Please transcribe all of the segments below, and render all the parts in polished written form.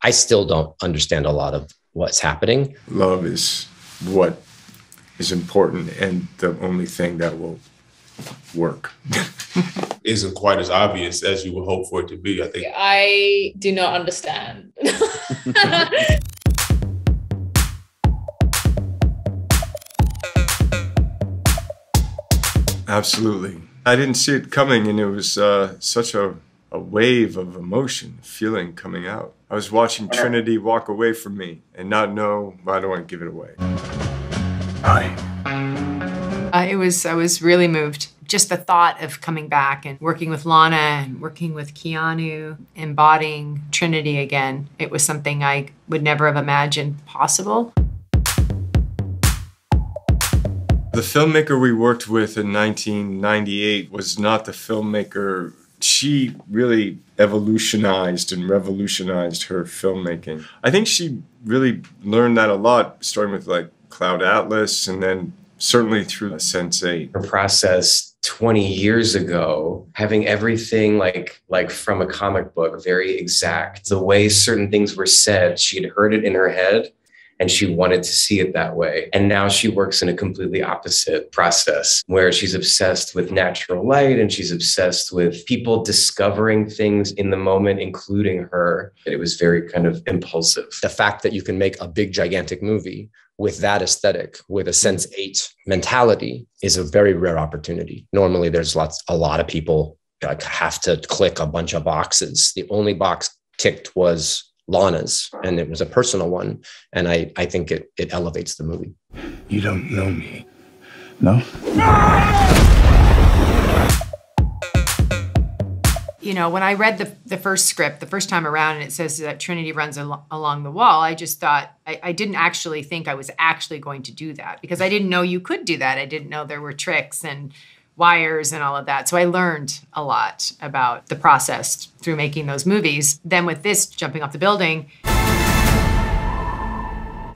I still don't understand a lot of what's happening. Love is what is important and the only thing that will work. Isn't quite as obvious as you would hope for it to be, I think. I do not understand. Absolutely. I didn't see it coming, and it was such a wave of emotion, feeling coming out. I was watching Trinity walk away from me and not know, well, I don't want to give it away. Hi. I was really moved. Just the thought of coming back and working with Lana and working with Keanu, embodying Trinity again. It was something I would never have imagined possible. The filmmaker we worked with in 1998 was not the filmmaker. She really evolutionized and revolutionized her filmmaking. I think she really learned that a lot, starting with like Cloud Atlas and then certainly through Sense8. Her process 20 years ago, having everything like from a comic book, very exact. The way certain things were said, she had heard it in her head and she wanted to see it that way. And now she works in a completely opposite process where she's obsessed with natural light and she's obsessed with people discovering things in the moment, including her. It was very kind of impulsive. The fact that you can make a big, gigantic movie with that aesthetic, with a Sense8 mentality, is a very rare opportunity. Normally, there's a lot of people like have to click a bunch of boxes. The only box ticked was Lana's, and it was a personal one. And I think it elevates the movie. You don't know me, no? You know, when I read the first script, the first time around, and it says that Trinity runs along the wall, I just thought, I didn't actually think I was actually going to do that because I didn't know you could do that. I didn't know there were tricks and wires and all of that. So I learned a lot about the process through making those movies. Then with this, jumping off the building,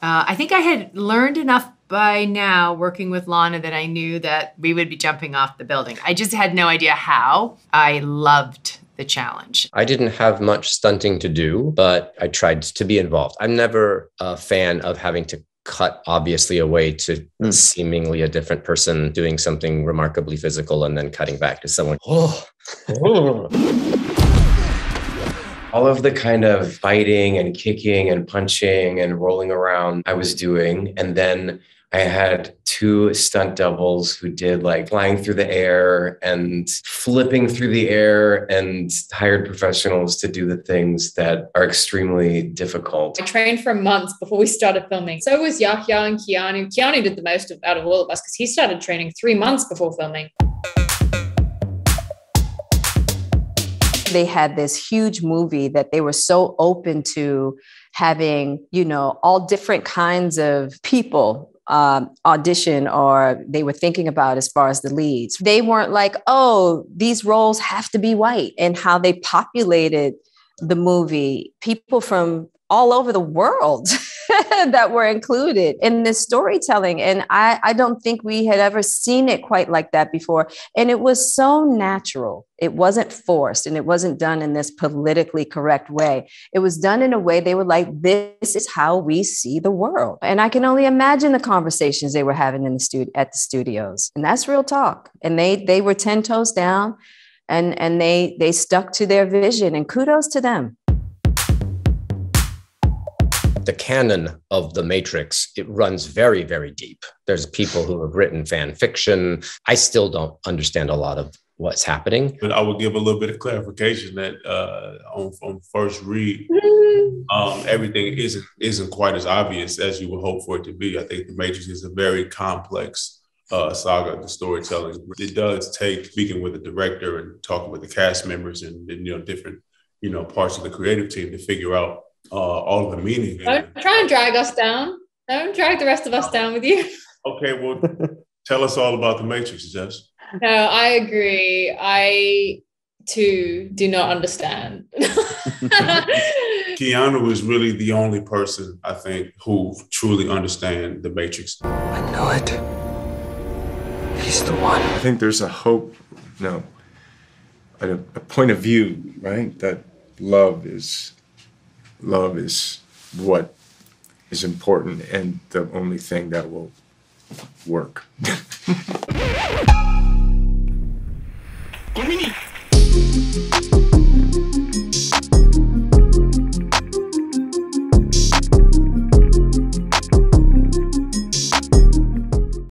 I think I had learned enough by now working with Lana that I knew that we would be jumping off the building. I just had no idea how. I loved the challenge. I didn't have much stunting to do, but I tried to be involved. I'm never a fan of having to cut obviously away to seemingly a different person doing something remarkably physical and then cutting back to someone. All of the kind of fighting and kicking and punching and rolling around I was doing. And then I had two stunt doubles who did like flying through the air and flipping through the air, and hired professionals to do the things that are extremely difficult. I trained for months before we started filming. So was Yahya and Keanu. Keanu did the most out of all of us because he started training 3 months before filming. They had this huge movie that they were so open to having, you know, all different kinds of people audition, or they were thinking about as far as the leads. They weren't like, oh, these roles have to be white, and how they populated the movie. People from all over the world that were included in this storytelling. And I don't think we had ever seen it quite like that before. And it was so natural. It wasn't forced, and it wasn't done in this politically correct way. It was done in a way they were like, this is how we see the world. And I can only imagine the conversations they were having in the at the studios. And that's real talk. And they were 10 toes down, and they stuck to their vision, and kudos to them. The canon of The Matrix, it runs very, very deep. There's people who have written fan fiction. I still don't understand a lot of what's happening. But I would give a little bit of clarification that on first read, everything isn't quite as obvious as you would hope for it to be. I think The Matrix is a very complex saga of the storytelling. It does take speaking with the director and talking with the cast members and different parts of the creative team to figure out all of the meaning. Don't try and drag us down. Don't drag the rest of us down with you. Okay, well, tell us all about The Matrix, Jess. No, I agree. I, too, do not understand. Keanu is really the only person, I think, who truly understands The Matrix. I know it. He's the one. I think there's a hope, a point of view, right? That love is love is what is important and the only thing that will work. Community.